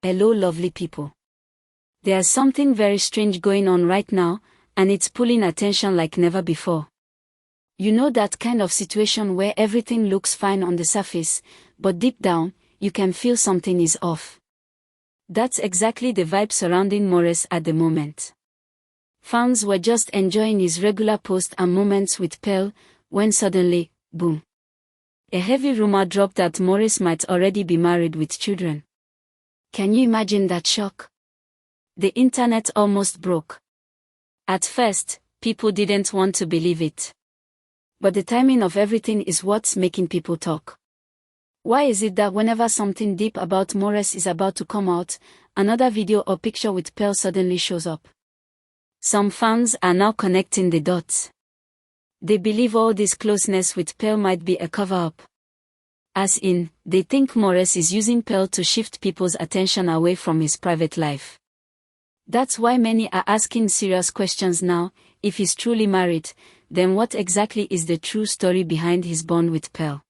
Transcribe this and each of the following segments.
Hello lovely people. There's something very strange going on right now, and it's pulling attention like never before. You know that kind of situation where everything looks fine on the surface, but deep down, you can feel something is off. That's exactly the vibe surrounding Maurice at the moment. Fans were just enjoying his regular posts and moments with Pearl, when suddenly, boom. A heavy rumor dropped that Maurice might already be married with children. Can you imagine that shock? The internet almost broke. At first, people didn't want to believe it. But the timing of everything is what's making people talk. Why is it that whenever something deep about Maurice is about to come out, another video or picture with Pearl suddenly shows up? Some fans are now connecting the dots. They believe all this closeness with Pearl might be a cover-up. As in, they think Maurice is using Pearl to shift people's attention away from his private life. That's why many are asking serious questions now. If he's truly married, then what exactly is the true story behind his bond with Pearl?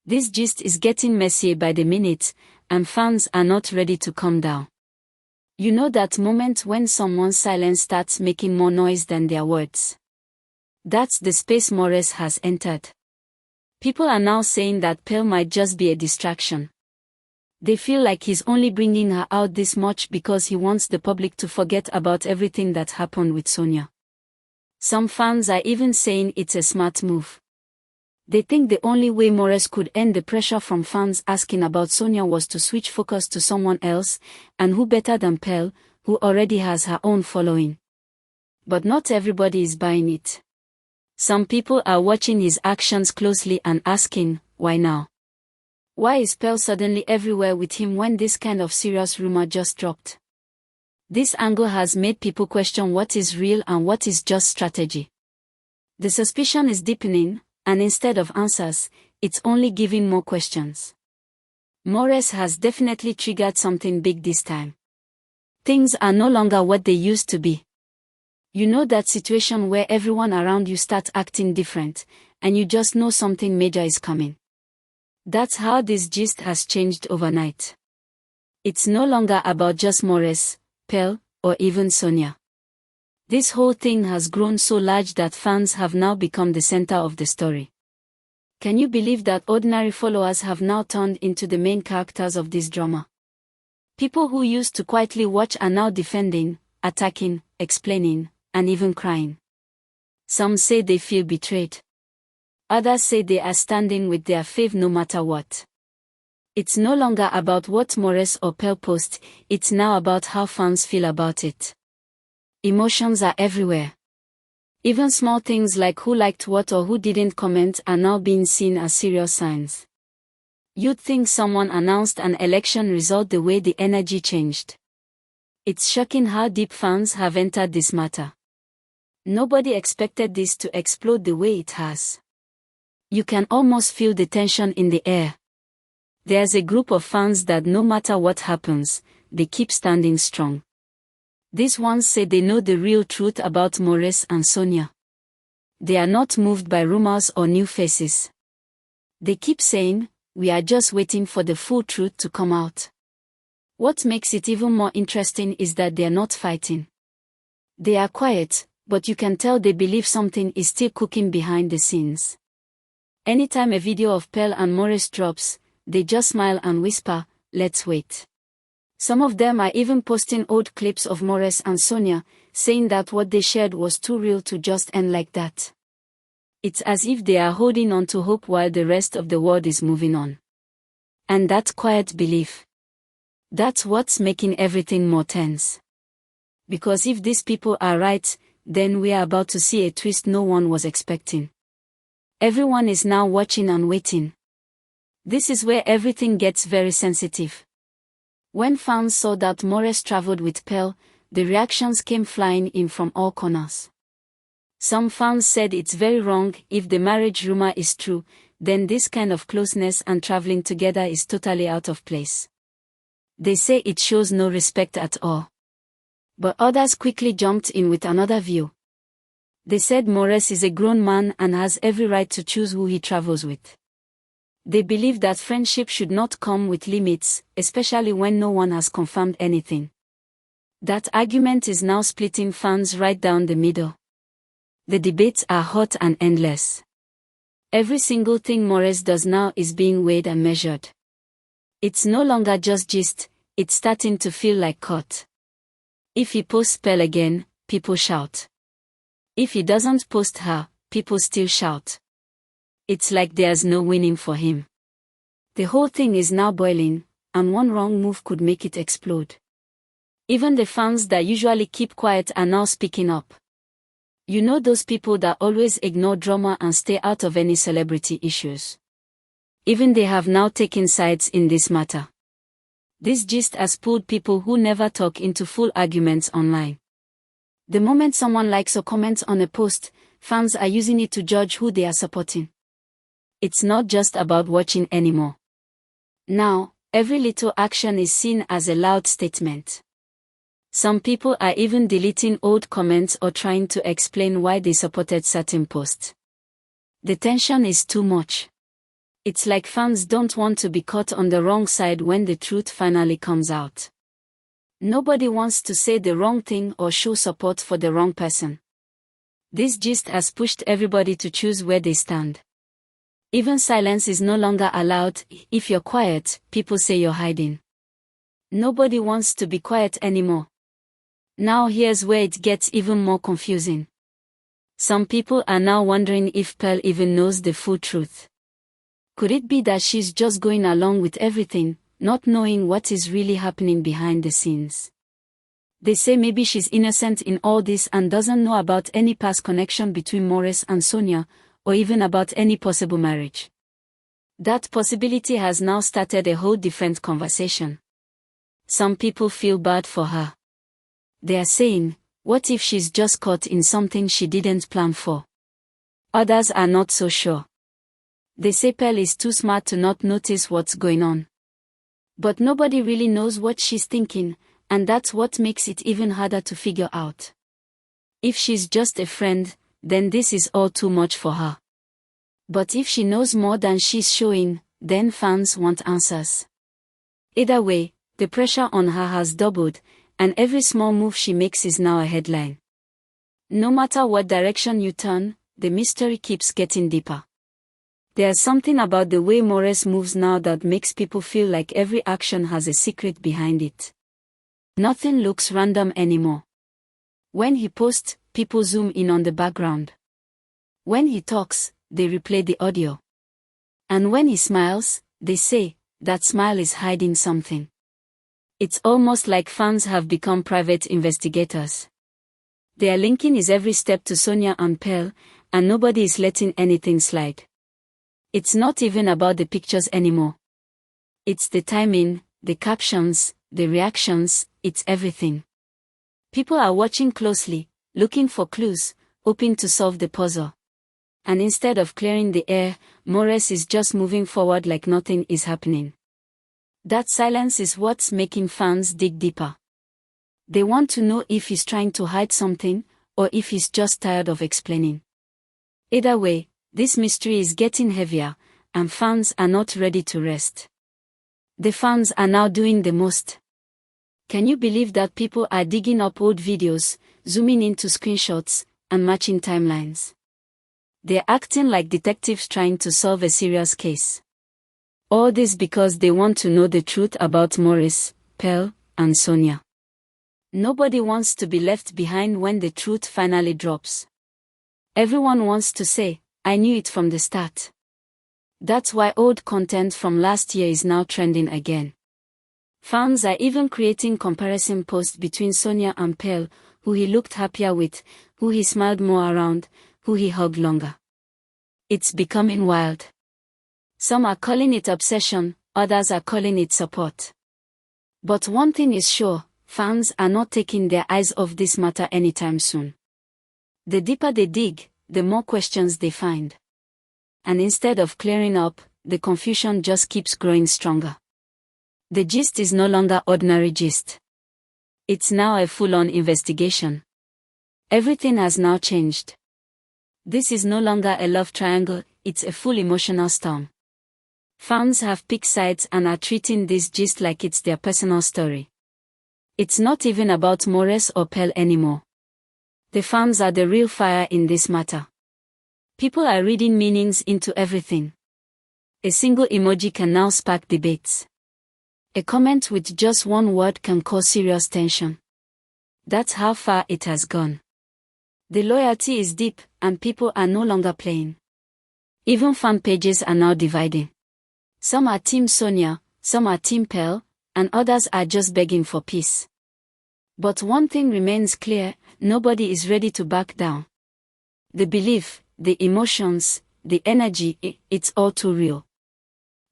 This gist is getting messier by the minute, and fans are not ready to calm down. You know that moment when someone's silence starts making more noise than their words? That's the space Maurice has entered. People are now saying that Pearl might just be a distraction. They feel like he's only bringing her out this much because he wants the public to forget about everything that happened with Sonia. Some fans are even saying it's a smart move. They think the only way Maurice could end the pressure from fans asking about Sonia was to switch focus to someone else, and who better than Pearl, who already has her own following. But not everybody is buying it. Some people are watching his actions closely and asking, why now? Why is Pearl suddenly everywhere with him when this kind of serious rumor just dropped? This angle has made people question what is real and what is just strategy. The suspicion is deepening, and instead of answers, it's only giving more questions. Maurice has definitely triggered something big this time. Things are no longer what they used to be. You know that situation where everyone around you starts acting different, and you just know something major is coming. That's how this gist has changed overnight. It's no longer about just Maurice, Pearl, or even Sonia. This whole thing has grown so large that fans have now become the center of the story. Can you believe that ordinary followers have now turned into the main characters of this drama? People who used to quietly watch are now defending, attacking, explaining, and even crying. Some say they feel betrayed. Others say they are standing with their fave no matter what. It's no longer about what Maurice or Pearl post, it's now about how fans feel about it. Emotions are everywhere. Even small things like who liked what or who didn't comment are now being seen as serious signs. You'd think someone announced an election result the way the energy changed. It's shocking how deep fans have entered this matter. Nobody expected this to explode the way it has. You can almost feel the tension in the air. There's a group of fans that no matter what happens, they keep standing strong. These ones say they know the real truth about Maurice and Sonia. They are not moved by rumors or new faces. They keep saying, we are just waiting for the full truth to come out. What makes it even more interesting is that they are not fighting. They are quiet, but you can tell they believe something is still cooking behind the scenes. Anytime a video of Pearl and Maurice drops, they just smile and whisper, let's wait. Some of them are even posting old clips of Maurice and Sonia, saying that what they shared was too real to just end like that. It's as if they are holding on to hope while the rest of the world is moving on. And that quiet belief. That's what's making everything more tense. Because if these people are right, then we are about to see a twist no one was expecting. Everyone is now watching and waiting. This is where everything gets very sensitive. When fans saw that Maurice traveled with Pearl, the reactions came flying in from all corners. Some fans said it's very wrong. If the marriage rumor is true, then this kind of closeness and traveling together is totally out of place. They say it shows no respect at all. But others quickly jumped in with another view. They said Maurice is a grown man and has every right to choose who he travels with. They believe that friendship should not come with limits, especially when no one has confirmed anything. That argument is now splitting fans right down the middle. The debates are hot and endless. Every single thing Maurice does now is being weighed and measured. It's no longer just gist, it's starting to feel like caught. If he posts Pearl again, people shout. If he doesn't post her, people still shout. It's like there's no winning for him. The whole thing is now boiling, and one wrong move could make it explode. Even the fans that usually keep quiet are now speaking up. You know those people that always ignore drama and stay out of any celebrity issues. Even they have now taken sides in this matter. This gist has pulled people who never talk into full arguments online. The moment someone likes or comments on a post, fans are using it to judge who they are supporting. It's not just about watching anymore. Now, every little action is seen as a loud statement. Some people are even deleting old comments or trying to explain why they supported certain posts. The tension is too much. It's like fans don't want to be caught on the wrong side when the truth finally comes out. Nobody wants to say the wrong thing or show support for the wrong person. This gist has pushed everybody to choose where they stand. Even silence is no longer allowed. If you're quiet, people say you're hiding. Nobody wants to be quiet anymore. Now here's where it gets even more confusing. Some people are now wondering if Pearl even knows the full truth. Could it be that she's just going along with everything, not knowing what is really happening behind the scenes? They say maybe she's innocent in all this and doesn't know about any past connection between Maurice and Sonia, or even about any possible marriage. That possibility has now started a whole different conversation. Some people feel bad for her. They are saying, what if she's just caught in something she didn't plan for? Others are not so sure. They say Pearl is too smart to not notice what's going on. But nobody really knows what she's thinking, and that's what makes it even harder to figure out. If she's just a friend, then this is all too much for her. But if she knows more than she's showing, then fans want answers. Either way, the pressure on her has doubled, and every small move she makes is now a headline. No matter what direction you turn, the mystery keeps getting deeper. There's something about the way Maurice moves now that makes people feel like every action has a secret behind it. Nothing looks random anymore. When he posts, people zoom in on the background. When he talks, they replay the audio. And when he smiles, they say, that smile is hiding something. It's almost like fans have become private investigators. They are linking his every step to Sonia and Pearl, and nobody is letting anything slide. It's not even about the pictures anymore. It's the timing, the captions, the reactions, it's everything. People are watching closely, looking for clues, hoping to solve the puzzle. And instead of clearing the air, Maurice is just moving forward like nothing is happening. That silence is what's making fans dig deeper. They want to know if he's trying to hide something, or if he's just tired of explaining. Either way, this mystery is getting heavier, and fans are not ready to rest. The fans are now doing the most. Can you believe that people are digging up old videos, zooming into screenshots, and matching timelines? They're acting like detectives trying to solve a serious case. All this because they want to know the truth about Maurice, Pearl, and Sonia. Nobody wants to be left behind when the truth finally drops. Everyone wants to say, I knew it from the start. That's why old content from last year is now trending again. Fans are even creating comparison posts between Sonia and Pearl, who he looked happier with, who he smiled more around, who he hugged longer. It's becoming wild. Some are calling it obsession, others are calling it support. But one thing is sure, fans are not taking their eyes off this matter anytime soon. The deeper they dig, the more questions they find. And instead of clearing up, the confusion just keeps growing stronger. The gist is no longer ordinary gist. It's now a full-on investigation. Everything has now changed. This is no longer a love triangle, it's a full emotional storm. Fans have picked sides and are treating this just like it's their personal story. It's not even about Maurice or Pearl anymore. The fans are the real fire in this matter. People are reading meanings into everything. A single emoji can now spark debates. A comment with just one word can cause serious tension. That's how far it has gone. The loyalty is deep, and people are no longer playing. Even fan pages are now dividing. Some are Team Sonia, some are Team Pearl, and others are just begging for peace. But one thing remains clear: nobody is ready to back down. The belief, the emotions, the energy, it's all too real.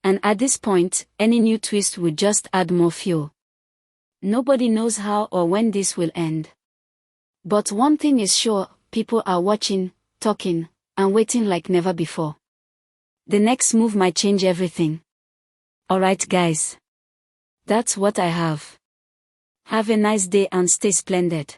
And at this point, any new twist would just add more fuel. Nobody knows how or when this will end. But one thing is sure: people are watching, talking, and waiting like never before. The next move might change everything. Alright guys. That's what I have. Have a nice day and stay splendid.